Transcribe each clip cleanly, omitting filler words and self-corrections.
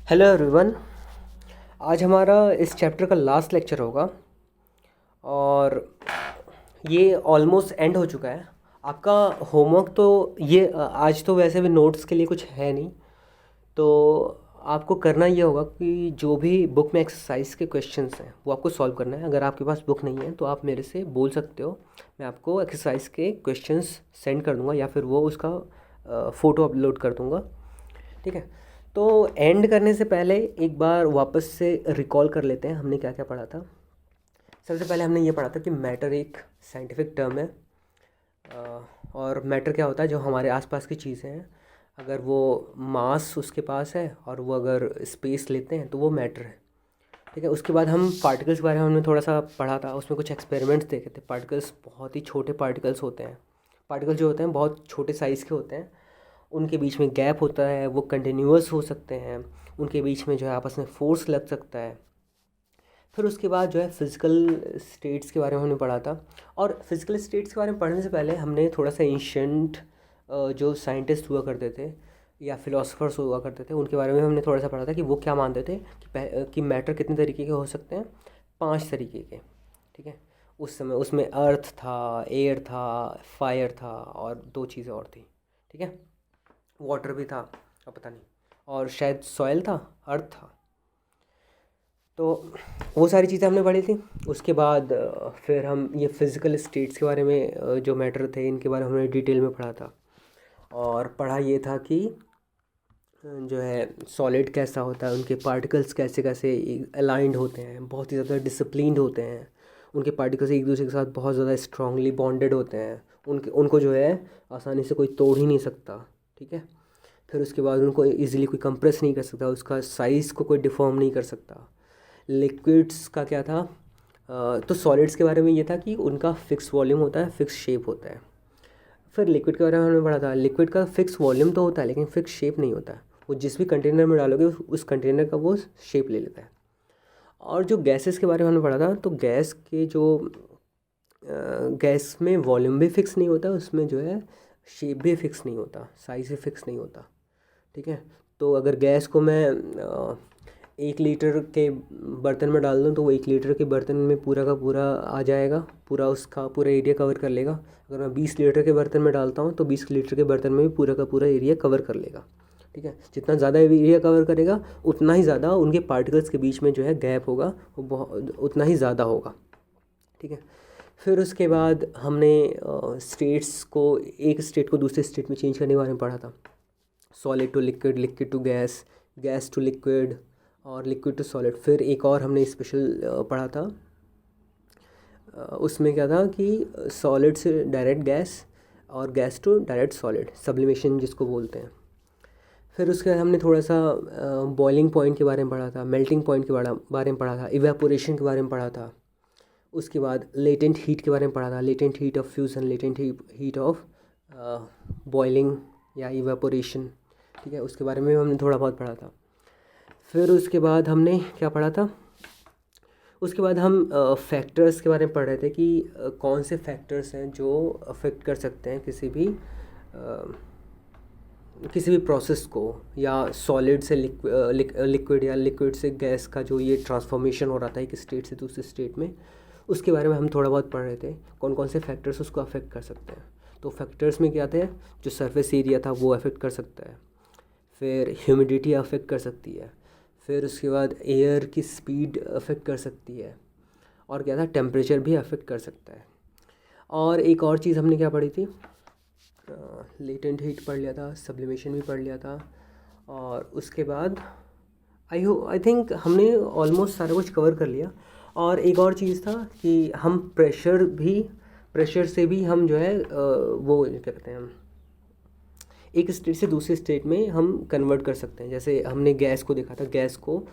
Hello everyone. आज हमारा इस चैप्टर का लास्ट लेक्चर होगा और ये ऑलमोस्ट एंड हो चुका है। आपका होमवर्क तो ये आज तो वैसे भी नोट्स के लिए कुछ है नहीं, तो आपको करना ये होगा कि जो भी बुक में एक्सरसाइज के क्वेश्चंस हैं वो आपको सॉल्व करना है। अगर आपके पास बुक नहीं है तो आप मेरे से बोल सकते हो, मैं आपको एक्सरसाइज के क्वेश्चंस सेंड कर दूँगा या फिर वो उसका फ़ोटो अपलोड कर दूँगा। ठीक है, तो एंड करने से पहले एक बार वापस से रिकॉल कर लेते हैं हमने क्या क्या पढ़ा था। सबसे पहले हमने ये पढ़ा था कि मैटर एक साइंटिफिक टर्म है और मैटर क्या होता है, जो हमारे आसपास की चीज़ें हैं, अगर वो मास उसके पास है और वो अगर स्पेस लेते हैं तो वो मैटर है। ठीक है, उसके बाद हम पार्टिकल्स के बारे में हमने थोड़ा सा पढ़ा था, उसमें कुछ एक्सपेरिमेंट्स देखे थे। पार्टिकल्स बहुत ही छोटे पार्टिकल्स होते हैं, पार्टिकल जो होते हैं बहुत छोटे साइज़ के होते हैं, उनके बीच में गैप होता है, वो कंटिन्यूअस हो सकते हैं, उनके बीच में जो है आपस में फोर्स लग सकता है। फिर उसके बाद जो है फिज़िकल स्टेट्स के बारे में हमने पढ़ा था। और फिज़िकल स्टेट्स के बारे में पढ़ने से पहले हमने थोड़ा सा एंशिएंट जो साइंटिस्ट हुआ करते थे या फिलोसफर्स हुआ करते थे उनके बारे में हमने थोड़ा सा पढ़ा था कि वो क्या मानते थे कि मैटर कितने तरीके के हो सकते हैं। 5 तरीके के। ठीक है, उस समय उसमें अर्थ था, एयर था, फायर था और 2 चीज़ें और थी। ठीक है, वाटर भी था, अब पता नहीं, और शायद सॉइल था, अर्थ था। तो वो सारी चीज़ें हमने पढ़ी थी। उसके बाद फिर हम ये फिज़िकल स्टेट्स के बारे में जो मैटर थे इनके बारे में हमने डिटेल में पढ़ा था। और पढ़ा ये था कि जो है सॉलिड कैसा होता है, उनके पार्टिकल्स कैसे कैसे अलाइंड होते हैं, बहुत ही ज़्यादा डिसिप्लिन्ड होते हैं, उनके पार्टिकल्स एक दूसरे के साथ बहुत ज़्यादा स्ट्रांगली बॉन्डेड होते हैं, उनको जो है आसानी से कोई तोड़ ही नहीं सकता। ठीक है, फिर उसके बाद उनको इजीली कोई कंप्रेस नहीं कर सकता, उसका साइज़ को कोई डिफॉर्म नहीं कर सकता। लिक्विड्स का क्या था, तो सॉलिड्स के बारे में ये था कि उनका फिक्स वॉल्यूम होता है, फिक्स शेप होता है। फिर लिक्विड के बारे में हमने पढ़ा था, लिक्विड का फिक्स वॉल्यूम तो होता है लेकिन फिक्स शेप नहीं होता है, वो जिस भी कंटेनर में डालोगे उस कंटेनर का वो शेप ले लेता है। और जो गैसेस के बारे में हमने पढ़ा था, तो गैस के जो गैस में वॉल्यूम भी फिक्स नहीं होता, उसमें जो है शेप भी फिक्स नहीं होता, साइज़ भी फिक्स नहीं होता। ठीक है, तो अगर गैस को मैं 1 लीटर के बर्तन में डाल दूँ तो वो 1 लीटर के बर्तन में पूरा का पूरा आ जाएगा, पूरा उसका पूरा एरिया कवर कर लेगा। अगर मैं 20 लीटर के बर्तन में डालता हूँ तो 20 लीटर के बर्तन में भी पूरा का पूरा एरिया कवर कर लेगा। ठीक है, जितना ज़्यादा एरिया कवर करेगा उतना ही ज़्यादा उनके पार्टिकल्स के बीच में जो है गैप होगा, वो बहुत उतना ही ज़्यादा होगा। ठीक है, फिर उसके बाद हमने स्टेट्स को, एक स्टेट को दूसरे स्टेट में चेंज करने के बारे में पढ़ा था। Solid to liquid, liquid to gas, gas to liquid और लिक्विड टू सॉलिड। फिर एक और हमने स्पेशल पढ़ा था, उसमें क्या था कि सॉलिड से डायरेक्ट गैस और gas to direct solid, sublimation जिसको बोलते हैं। फिर उसके बाद हमने थोड़ा सा बॉइलिंग पॉइंट के बारे में पढ़ा था, मेल्टिंग पॉइंट के बारे में पढ़ा था, इवेपोरेशन के बारे में पढ़ा था। उसके बाद लेटेंट हीट के बारे में पढ़ा था, latent heat of fusion, latent heat of boiling या इवेपोरेशन। ठीक है, उसके बारे में हमने थोड़ा बहुत पढ़ा था। फिर उसके बाद हमने क्या पढ़ा था, उसके बाद हम फैक्टर्स के बारे में पढ़ रहे थे कि कौन से फैक्टर्स हैं जो अफेक्ट कर सकते हैं किसी भी प्रोसेस को, या सॉलिड से लिक्विड या लिक्विड से गैस का जो ये ट्रांसफॉर्मेशन हो रहा था एक स्टेट से दूसरे स्टेट में, उसके बारे में हम थोड़ा बहुत पढ़ रहे थे, कौन कौन से फैक्टर्स उसको अफेक्ट कर सकते हैं। तो फैक्टर्स में क्या थे, जो सरफेस एरिया था वो अफेक्ट कर सकता है, फिर ह्यूमिडिटी अफेक्ट कर सकती है, फिर उसके बाद एयर की स्पीड अफेक्ट कर सकती है, और क्या था, टेम्परेचर भी अफेक्ट कर सकता है। और एक और चीज़ हमने क्या पढ़ी थी, लेटेंट हीट पढ़ लिया था, सब्लिमेशन भी पढ़ लिया था। और उसके बाद आई थिंक हमने ऑलमोस्ट सारा कुछ कवर कर लिया। और एक और चीज़ था कि हम प्रेशर से भी हम जो है वो क्या कहते हैं, हम एक स्टेट से दूसरे स्टेट में हम कन्वर्ट कर सकते हैं। जैसे हमने गैस को देखा था, गैस को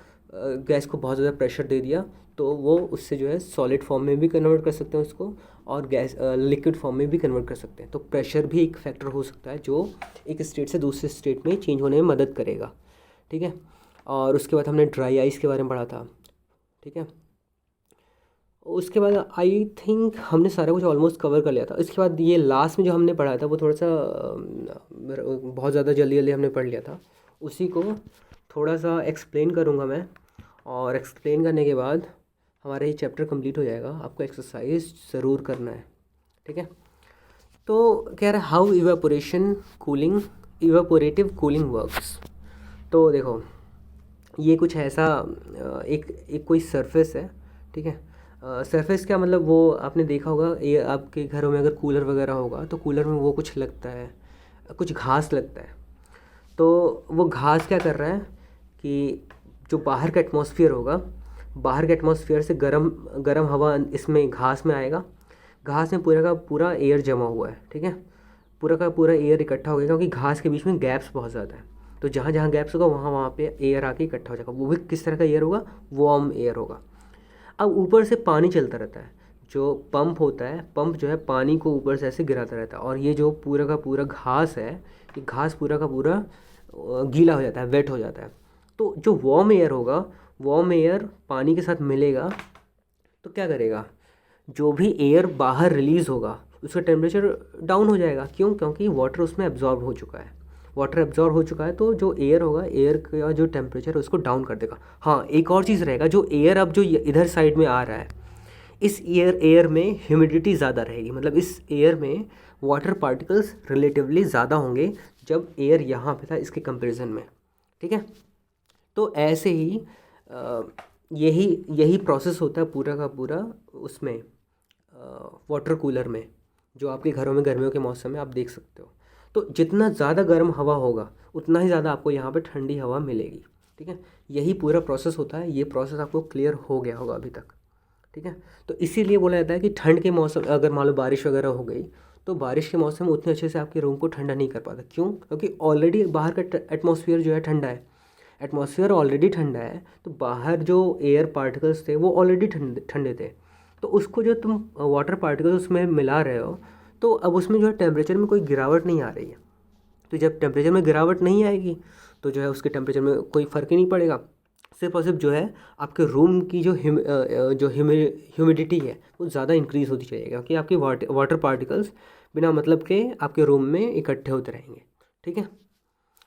बहुत ज़्यादा प्रेशर दे दिया तो वो उससे जो है सॉलिड फॉर्म में भी कन्वर्ट कर सकते हैं उसको, और गैस लिक्विड फॉर्म में भी कन्वर्ट कर सकते हैं। तो प्रेशर भी एक फैक्टर हो सकता है जो एक स्टेट से दूसरे स्टेट में चेंज होने में मदद करेगा। ठीक है, और उसके बाद हमने ड्राई आइस के बारे में पढ़ा था। ठीक है, उसके बाद आई थिंक हमने सारा कुछ ऑलमोस्ट कवर कर लिया था। इसके बाद ये लास्ट में जो हमने पढ़ा था वो थोड़ा सा बहुत ज़्यादा जल्दी जल्दी हमने पढ़ लिया था, उसी को थोड़ा सा एक्सप्लेन करूँगा मैं, और एक्सप्लेन करने के बाद हमारा ये चैप्टर कंप्लीट हो जाएगा। आपको एक्सरसाइज ज़रूर करना है, ठीक है। तो कह रहा है हाउ इवेपोरेटिव कूलिंग वर्क्स। तो देखो ये कुछ ऐसा एक कोई सरफेस है, ठीक है। सरफेस क्या मतलब, वो आपने देखा होगा ये आपके घरों में अगर कूलर वगैरह होगा तो कूलर में वो कुछ लगता है, कुछ घास लगता है। तो वो घास क्या कर रहा है कि जो बाहर का एटमॉस्फेयर होगा, बाहर के एटमॉस्फेयर से गरम गरम हवा इसमें घास में आएगा। घास में पूरा का पूरा एयर जमा हुआ है, ठीक है। पूरा का पूरा एयर इकट्ठा हो गया, क्योंकि घास के बीच में गैप्स बहुत ज़्यादा है। तो जहाँ जहाँ गैप्स होगा वहाँ वहाँ पे एयर आके इकट्ठा हो जाएगा। वो भी किस तरह का एयर होगा, वार्म एयर होगा। अब ऊपर से पानी चलता रहता है, जो पंप होता है, पंप जो है पानी को ऊपर से ऐसे गिराता रहता है, और ये जो पूरा का पूरा घास है, ये घास पूरा का पूरा गीला हो जाता है, वेट हो जाता है। तो जो वार्म एयर होगा, वार्म एयर पानी के साथ मिलेगा तो क्या करेगा, जो भी एयर बाहर रिलीज़ होगा उसका टेम्परेचर डाउन हो जाएगा। क्यों? क्योंकि वाटर उसमें एब्जॉर्ब हो चुका है। वाटर एब्जॉर्ब हो चुका है तो जो एयर होगा, एयर का जो टेम्परेचर है उसको डाउन कर देगा। हाँ, एक और चीज़ रहेगा, जो एयर अब जो इधर साइड में आ रहा है, इस एयर में ह्यूमिडिटी ज़्यादा रहेगी। मतलब इस एयर में वाटर पार्टिकल्स रिलेटिवली ज़्यादा होंगे जब एयर यहाँ पे था इसके कंपैरिजन में, ठीक है। तो ऐसे ही यही यही प्रोसेस होता है पूरा का पूरा उसमें वाटर कूलर में, जो आपके घरों में गर्मियों के मौसम में आप देख सकते हो। तो जितना ज़्यादा गर्म हवा होगा उतना ही ज़्यादा आपको यहाँ पे ठंडी हवा मिलेगी, ठीक है। यही पूरा प्रोसेस होता है। ये प्रोसेस आपको क्लियर हो गया होगा अभी तक, ठीक है। तो इसीलिए बोला जाता है कि ठंड के मौसम, अगर मान लो बारिश वगैरह हो गई तो बारिश के मौसम में उतने अच्छे से आपके रूम को ठंडा नहीं कर पाता। क्यों? क्योंकि ऑलरेडी बाहर का एटमॉस्फेयर जो है ठंडा है, एटमॉस्फेयर ऑलरेडी ठंडा है, तो बाहर जो एयर पार्टिकल्स थे वो ऑलरेडी ठंडे थे। तो उसको जो तुम वाटर पार्टिकल्स उसमें मिला रहे हो, तो अब उसमें जो है टेम्परेचर में कोई गिरावट नहीं आ रही है। तो जब टेम्परेचर में गिरावट नहीं आएगी तो जो है उसके टेम्परेचर में कोई फ़र्क ही नहीं पड़ेगा। सिर्फ और सिर्फ जो है आपके रूम की जो ह्यूमिडिटी है वो ज़्यादा इंक्रीज़ होती चलेगी, क्योंकि आपके वाटर पार्टिकल्स बिना मतलब के आपके रूम में इकट्ठे होते रहेंगे, ठीक है।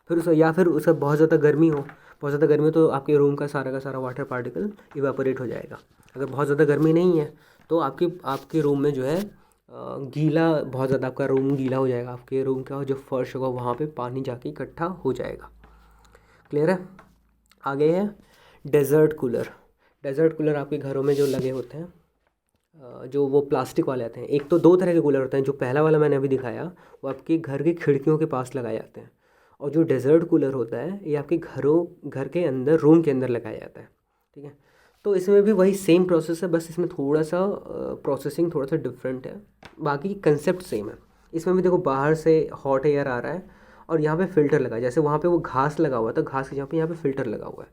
फिर उस या फिर उसका बहुत ज़्यादा गर्मी हो, बहुत ज़्यादा गर्मी हो तो आपके रूम का सारा वाटर पार्टिकल इवापोरेट हो जाएगा। अगर बहुत ज़्यादा गर्मी नहीं है तो आपके रूम में जो है गीला, बहुत ज़्यादा आपका रूम गीला हो जाएगा। आपके रूम का जो फर्श होगा वहाँ पे पानी जाके इकट्ठा हो जाएगा। क्लियर है? आगे है डेज़र्ट कूलर। डेज़र्ट कूलर आपके घरों में जो लगे होते हैं, जो वो प्लास्टिक वाले आते हैं। एक तो दो तरह के कूलर होते हैं। जो पहला वाला मैंने अभी दिखाया वो आपके घर की खिड़कियों के पास लगाए जाते हैं, और जो डेज़र्ट कूलर होता है ये आपके घर के अंदर, रूम के अंदर लगाया जाता है, ठीक है। तो इसमें भी वही सेम प्रोसेस है, बस इसमें थोड़ा सा प्रोसेसिंग थोड़ा सा डिफरेंट है, बाकी कंसेप्ट सेम है। इसमें भी देखो बाहर से हॉट एयर आ रहा है और यहाँ पे फ़िल्टर लगा है। जैसे वहाँ पे वो घास लगा हुआ था, घास के यहाँ पे फ़िल्टर लगा हुआ है।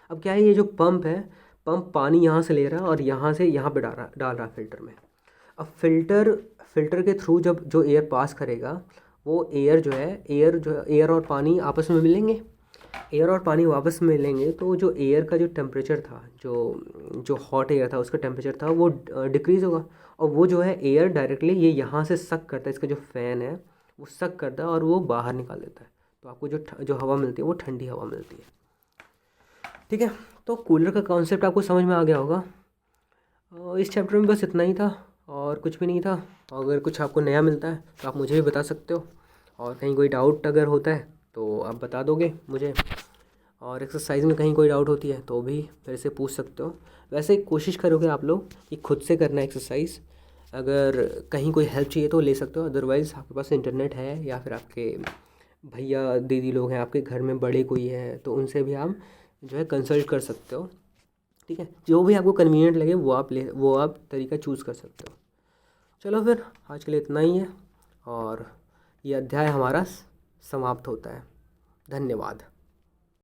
अब क्या है, ये जो पंप है, पंप पानी यहाँ से ले रहा है और यहाँ से यहाँ पे डाल रहा है फ़िल्टर में। अब फ़िल्टर के थ्रू जब जो एयर पास करेगा, वो एयर और पानी आपस में मिलेंगे। एयर और पानी वापस मिलेंगे तो जो एयर का जो टेम्परेचर था, जो हॉट एयर था उसका टेम्परेचर था वो डिक्रीज़ होगा, और वो जो है एयर डायरेक्टली ये यहाँ से सक करता है, इसका जो फ़ैन है वो सक करता है और वो बाहर निकाल देता है। तो आपको जो हवा मिलती है वो ठंडी हवा मिलती है, ठीक है। तो कूलर का कॉन्सेप्ट आपको समझ में आ गया होगा। इस चैप्टर में बस इतना ही था और कुछ भी नहीं था। अगर कुछ आपको नया मिलता है तो आप मुझे भी बता सकते हो, और कहीं कोई डाउट अगर होता है तो आप बता दोगे मुझे, और एक्सरसाइज में कहीं कोई डाउट होती है तो भी मेरे से पूछ सकते हो। वैसे कोशिश करोगे आप लोग कि खुद से करना एक्सरसाइज। अगर कहीं कोई हेल्प चाहिए तो ले सकते हो, अदरवाइज़ आपके पास इंटरनेट है या फिर आपके भैया दीदी लोग हैं, आपके घर में बड़े कोई है तो उनसे भी आप जो है कंसल्ट कर सकते हो, ठीक है। जो भी आपको कन्वीनियंट लगे वो आप तरीका चूज़ कर सकते हो। चलो फिर आज के लिए इतना ही है, और ये अध्याय हमारा समाप्त होता है। धन्यवाद।